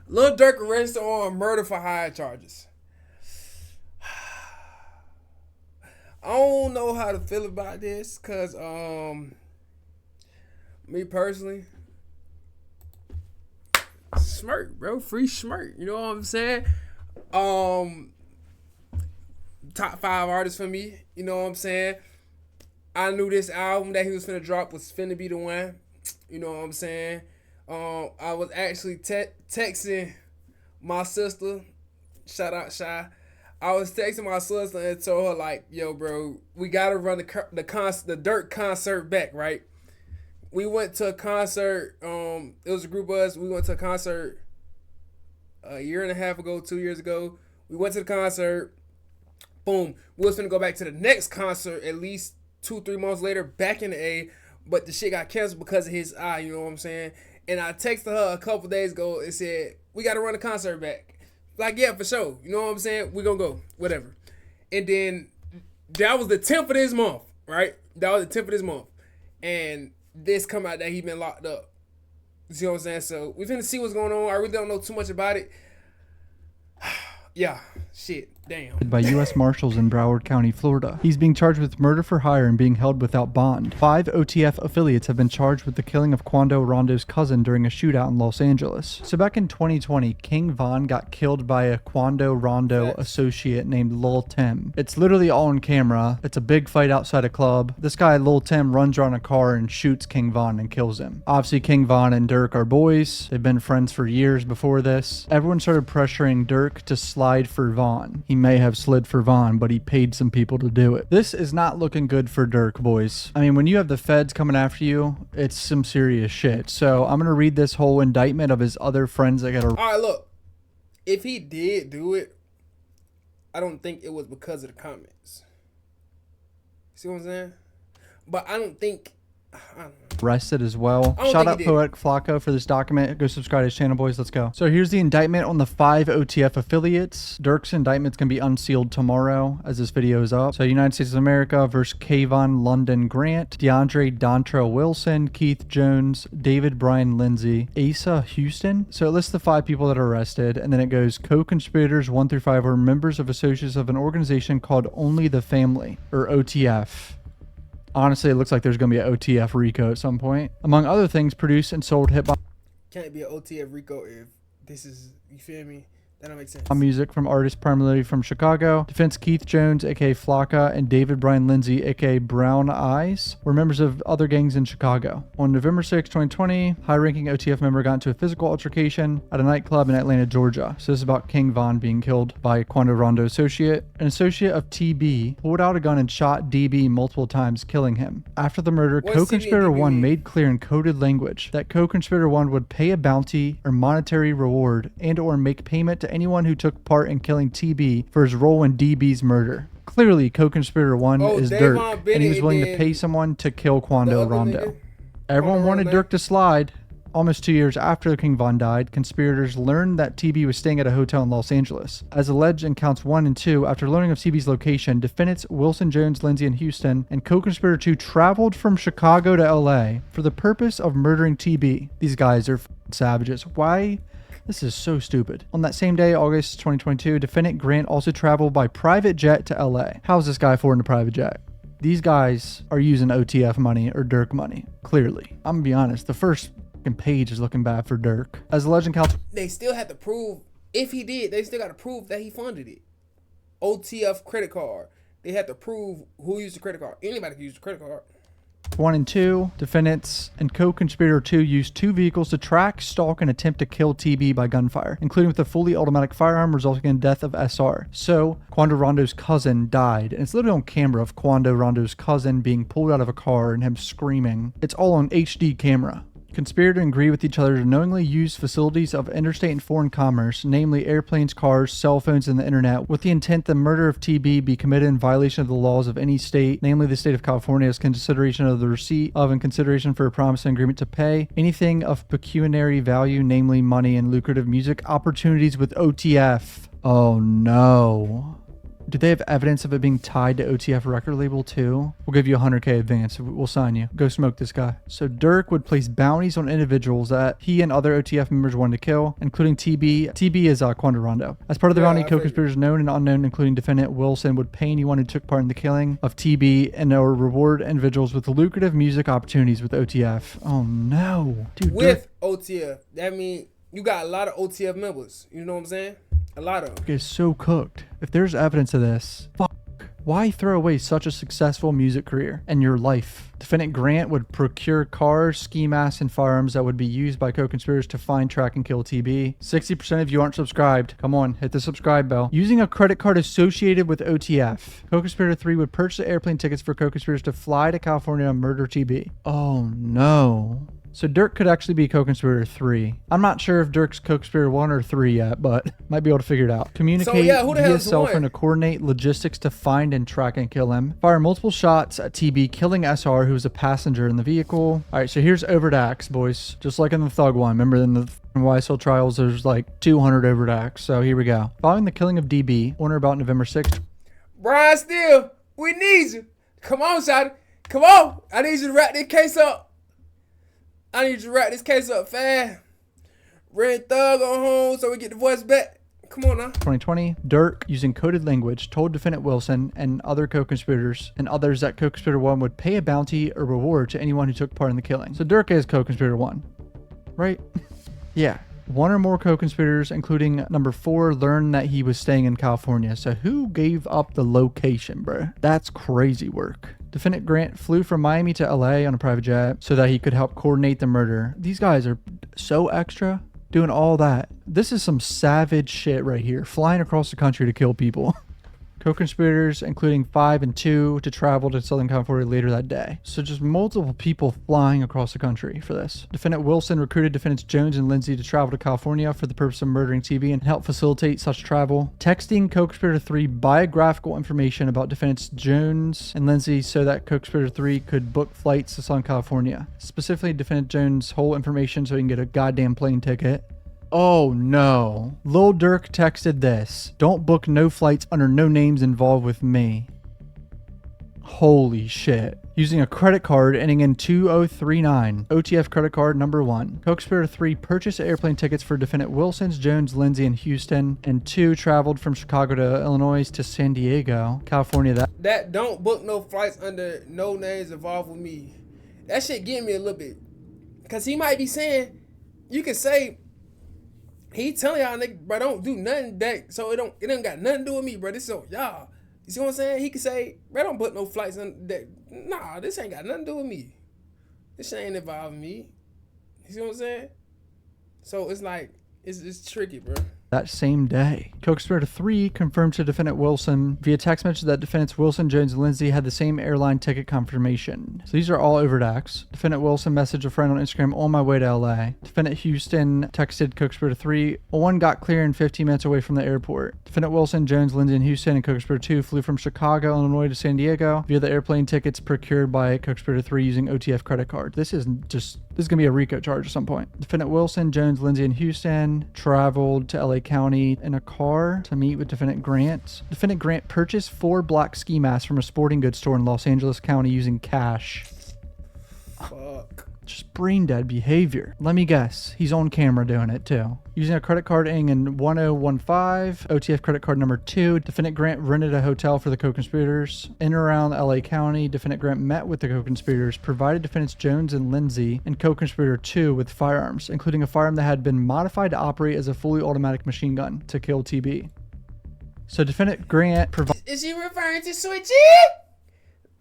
Lil Durk arrested on murder for hire charges. I don't know how to feel about this, cause me personally, smirk, bro, free smirk. You know what I'm saying? Top 5 artists for me. You know what I'm saying? I knew this album that he was finna drop was finna be the one. You know what I'm saying? I was actually texting my sister. Shout out Shy. I was texting my sister and told her like, "Yo, bro, we gotta run the Durk concert back, right?" We went to a concert. It was a group of us. We went to a concert a year and a half ago, 2 years ago. We went to the concert. Boom. We was gonna go back to the next concert at least 2-3 months later, back in the A, but the shit got canceled because of his eye. You know what I'm saying? And I texted her a couple days ago and said, "We gotta run the concert back." Like, yeah, for sure. You know what I'm saying? We gonna go. Whatever. And then that was the 10th of this month, right? That was the 10th of this month. And this come out that he been locked up. You see what I'm saying? So we finna see what's going on. I really don't know too much about it. Yeah, shit, damn. By U.S. Marshals in Broward County, Florida. He's being charged with murder for hire and being held without bond. 5 OTF affiliates have been charged with the killing of Quando Rondo's cousin during a shootout in Los Angeles. So back in 2020, King Von got killed by a Quando Rondo associate named Lil Tim. It's literally all on camera. It's a big fight outside a club. This guy, Lil Tim, runs around a car and shoots King Von and kills him. Obviously, King Von and Durk are boys. They've been friends for years before this. Everyone started pressuring Durk to slide for Von. He may have slid for Von, but he paid some people to do it. This is not looking good for Durk, boys. I mean, when you have the feds coming after you, it's some serious shit. So I'm gonna read this whole indictment of his other friends that got arrested. All right, look. If he did do it, I don't think it was because of the comments. See what I'm saying? But I don't think... I don't know. Arrested as well. Shout out Poetic Flacco for this document. Go subscribe to his channel, boys. Let's go. So here's the indictment on the 5 OTF affiliates. Durk's indictment's gonna be unsealed tomorrow as this video is up. So United States of America versus Kayvon London Grant, DeAndre Dontrell Wilson, Keith Jones, David Brian Lindsay, Asa Houston. So it lists the 5 people that are arrested, and then it goes co-conspirators 1 through 5 were members of associates of an organization called Only the Family, or OTF. Honestly, it looks like there's going to be an OTF RICO at some point. Among other things, produced and sold hip hop. Can't be an OTF RICO if this is, you feel me? That don't make sense. Music from artists primarily from Chicago. Defense Keith Jones, aka Flocka, and David Brian Lindsay, aka Brown Eyes, were members of other gangs in Chicago. On November 6, 2020, high-ranking OTF member got into a physical altercation at a nightclub in Atlanta, Georgia. So this is about King Von being killed by a Quando Rondo associate. An associate of TB pulled out a gun and shot DB multiple times, killing him. After the murder, co-conspirator 1 made clear in coded language that co-conspirator 1 would pay a bounty or monetary reward and or make payment to anyone who took part in killing TB for his role in DB's murder. Clearly, co-conspirator 1 is Durk, and he was willing to pay someone to kill Quando Rondo. Everyone wanted Durk to slide. Almost 2 years after King Von died, conspirators learned that TB was staying at a hotel in Los Angeles. As alleged in counts 1 and 2, after learning of TB's location, defendants Wilson, Jones, Lindsay, and Houston, and co-conspirator 2 traveled from Chicago to LA for the purpose of murdering TB. These guys are savages. Why? This is so stupid. On that same day, August 2022, defendant Grant also traveled by private jet to LA. How's this guy affording a private jet? These guys are using OTF money or Durk money, clearly. I'm gonna be honest, the first page is looking bad for Durk. As the legend counts, they still had to prove, if he did, they still got to prove that he funded it. OTF credit card. They had to prove who used the credit card. Anybody can use the credit card. 1 and 2, defendants and co-conspirator 2 used 2 vehicles to track, stalk, and attempt to kill TB by gunfire, including with a fully automatic firearm, resulting in the death of SR. So, Quando Rondo's cousin died, and it's literally on camera of Quando Rondo's cousin being pulled out of a car and him screaming. It's all on HD camera. Conspirator and agree with each other to knowingly use facilities of interstate and foreign commerce, namely airplanes, cars, cell phones, and the internet, with the intent the murder of TB be committed in violation of the laws of any state, namely the state of California, as consideration of the receipt of and consideration for a promise and agreement to pay anything of pecuniary value, namely money and lucrative music opportunities with OTF. Oh no. Do they have evidence of it being tied to OTF record label too? We'll give you 100K advance. We'll sign you. Go smoke this guy. So Durk would place bounties on individuals that he and other OTF members wanted to kill, including TB. TB is Quando Rondo. As part of the bounty, co-conspirators known and unknown, including defendant Wilson, would pay anyone who took part in the killing of TB and or reward individuals with lucrative music opportunities with OTF. Oh no. Dude, with OTF. That means you got a lot of OTF members. You know what I'm saying? A lot of them. It's so cooked. If there's evidence of this, fuck. Why throw away such a successful music career and your life? Defendant Grant would procure cars, ski masks, and firearms that would be used by co-conspirators to find, track, and kill TB. 60% of you aren't subscribed. Come on, hit the subscribe bell. Using a credit card associated with OTF, co-conspirator 3 would purchase airplane tickets for co-conspirators to fly to California and murder TB. Oh no. So Durk could actually be co-conspirator 3. I'm not sure if Durk's co-conspirator 1 or 3 yet, but might be able to figure it out. Communicate via cell phone to coordinate logistics to find and track and kill him. Fire multiple shots at TB, killing SR, who was a passenger in the vehicle. All right, so here's overt acts, boys. Just like in the Thug one. Remember in the YSL trials, there's like 200 overt acts. So here we go. Following the killing of DB, on or about November 6th. Brian Steele, we need you. Come on, Shotty. Come on. I need you to wrap this case up. I need you to wrap this case up fast. Red Thug on home so we get the voice back. Come on now. 2020, Durk, using coded language, told defendant Wilson and other co-conspirators and others that co-conspirator 1 would pay a bounty or reward to anyone who took part in the killing. So Durk is co-conspirator 1, right? Yeah. One or more co-conspirators, including number 4, learned that he was staying in California. So who gave up the location, bro? That's crazy work. Defendant Grant flew from Miami to LA on a private jet so that he could help coordinate the murder. These guys are so extra doing all that. This is some savage shit right here. Flying across the country to kill people. Co-conspirators, including 5 and 2, to travel to Southern California later that day. So just multiple people flying across the country for this. Defendant Wilson recruited defendants Jones and Lindsay to travel to California for the purpose of murdering TB and help facilitate such travel. Texting co-conspirator 3 biographical information about defendants Jones and Lindsay so that co-conspirator 3 could book flights to Southern California. Specifically, defendant Jones' whole information so he can get a goddamn plane ticket. Oh no. Lil Durk texted this. Don't book no flights under no names involved with me. Holy shit. Using a credit card ending in 2039. OTF credit card number 1. Co-conspirator 3 purchased airplane tickets for defendant Wilson's, Jones, Lindsay, and Houston. And 2 traveled from Chicago to Illinois to San Diego, California. That don't book no flights under no names involved with me. That shit getting me a little bit. Because he might be saying, you can say, he telling y'all, nigga, bro, don't do nothing that, so it don't got nothing to do with me, bro. This is on y'all. You see what I'm saying? He could say, bro, don't put no flights on that. Nah, this ain't got nothing to do with me. This shit ain't involving me. You see what I'm saying? So it's like, it's tricky, bro. That same day. Co-conspirator 3 confirmed to defendant Wilson via text message that defendants Wilson, Jones, and Lindsay had the same airline ticket confirmation. So these are all overt acts. Defendant Wilson messaged a friend on Instagram, on my way to LA. Defendant Houston texted co-conspirator 3, one got clear in 15 minutes away from the airport. Defendant Wilson, Jones, Lindsay, and Houston and co-conspirator 2 flew from Chicago, Illinois to San Diego via the airplane tickets procured by co-conspirator 3 using OTF credit card. This is going to be a RICO charge at some point. Defendant Wilson, Jones, Lindsay, and Houston traveled to LA County in a car to meet with defendant Grant. Defendant Grant purchased 4 black ski masks from a sporting goods store in Los Angeles County using cash. Fuck. Just brain dead behavior. Let me guess, he's on camera doing it too. Using a credit card ending in 1015, OTF credit card number 2, defendant Grant rented a hotel for the co-conspirators. In and around LA County, defendant Grant met with the co-conspirators, provided defendants Jones and Lindsay and co-conspirator 2 with firearms, including a firearm that had been modified to operate as a fully automatic machine gun to kill TB. So defendant Grant Is he referring to Switchy?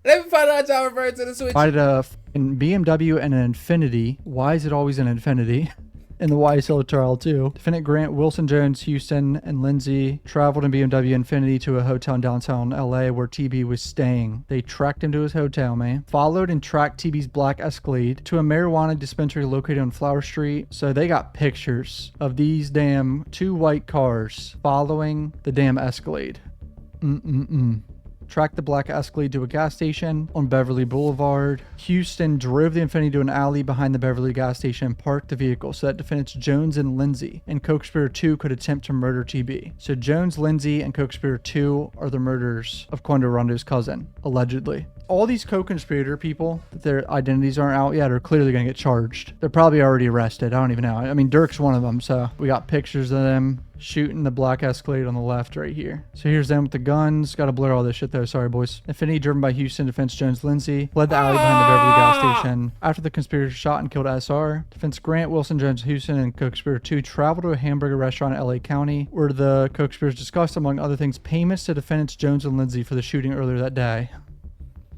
Let me find out y'all referring to the Switchy. provided a BMW and an Infinity. Why is it always an Infinity? In the YSL trial too. Defendant Grant, Wilson, Jones, Houston, and Lindsay traveled in BMW Infinity to a hotel in downtown LA where TB was staying. They tracked him to his hotel, man. Followed and tracked TB's black Escalade to a marijuana dispensary located on Flower Street. So they got pictures of these damn 2 white cars following the damn Escalade. tracked the black Escalade to a gas station on Beverly Boulevard. Houston drove the Infiniti to an alley behind the Beverly gas station and parked the vehicle so that defendants Jones and Lindsay and co-conspirator 2 could attempt to murder TB. So Jones, Lindsay, and co-conspirator 2 are the murderers of Quando Rondo's cousin, allegedly. All these co-conspirator people that their identities aren't out yet are clearly going to get charged. They're probably already arrested. I don't even know. I mean, Durk's one of them, so we got pictures of them shooting the black Escalade on the left right here. So here's them with the guns. Got to blur all this shit though. Sorry, boys. Infiniti driven by Houston defense Jones Lindsay led the alley behind the Beverly gas station. After the conspirators shot and killed SR, defense Grant, Wilson, Jones, Houston, and co-conspirator 2 traveled to a hamburger restaurant in LA County where the co-conspirators discussed, among other things, payments to defendants Jones and Lindsay for the shooting earlier that day.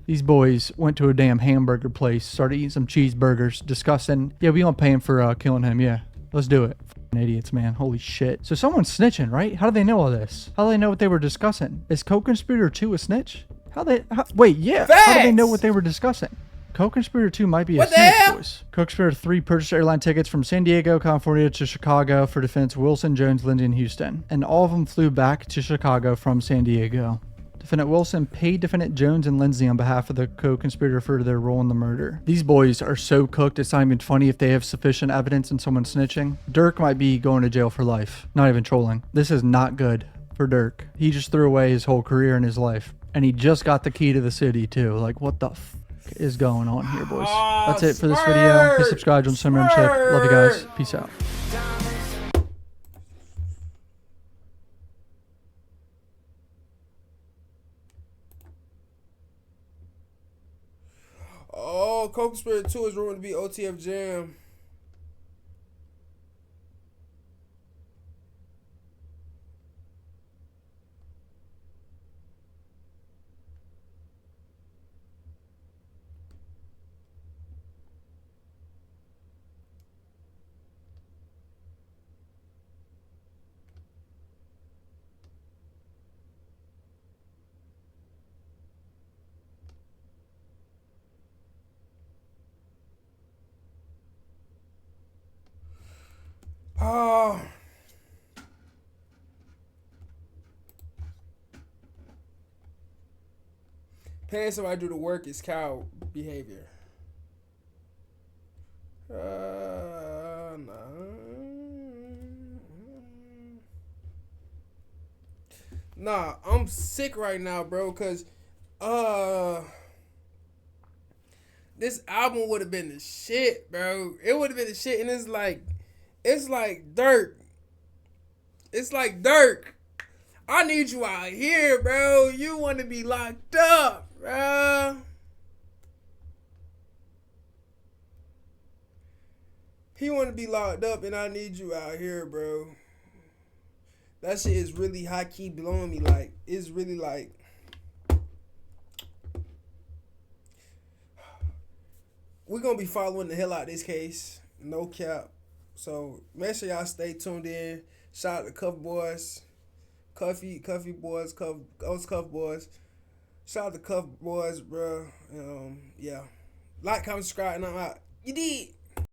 These boys went to a damn hamburger place, started eating some cheeseburgers, discussing, yeah, we gonna pay him for killing him. Yeah, let's do it. F***ing idiots, man. Holy shit. So someone's snitching, right? How do they know all this? How do they know what they were discussing? Is co-conspirator 2 a snitch? Wait, yeah. Facts! How do they know what they were discussing? Co-conspirator 2 might be a snitch, boys. Co-conspirator 3 purchased airline tickets from San Diego, California to Chicago for defense Wilson, Jones, Lindsay, and Houston. And all of them flew back to Chicago from San Diego. Defendant Wilson paid defendant Jones and Lindsay on behalf of the co-conspirator for their role in the murder. These boys are so cooked, it's not even funny if they have sufficient evidence and someone snitching. Durk might be going to jail for life. Not even trolling. This is not good for Durk. He just threw away his whole career and his life. And he just got the key to the city too. Like, what the f is going on here, boys? That's it for this video. Hit subscribe, join some membership. Love you guys. Peace out. Oh, co-conspirator 2 is rumored to be OTF Jam. Oh. Paying somebody to do the work is cow behavior. Nah, I'm sick right now, bro, cause this album would have been the shit, bro. It would have been the shit, and it's like Durk. It's like Durk. I need you out here, bro. You want to be locked up, bro. He want to be locked up, and I need you out here, bro. That shit is really high key blowing me. Like, it's really like, we're gonna be following the hell out of this case. No cap. So make sure y'all stay tuned in. Shout out to Cuff Boys, Cuffy Boys, Cuff Boys. Shout out to Cuff Boys, bro. Yeah. Like, comment, subscribe, and I'm out. You did.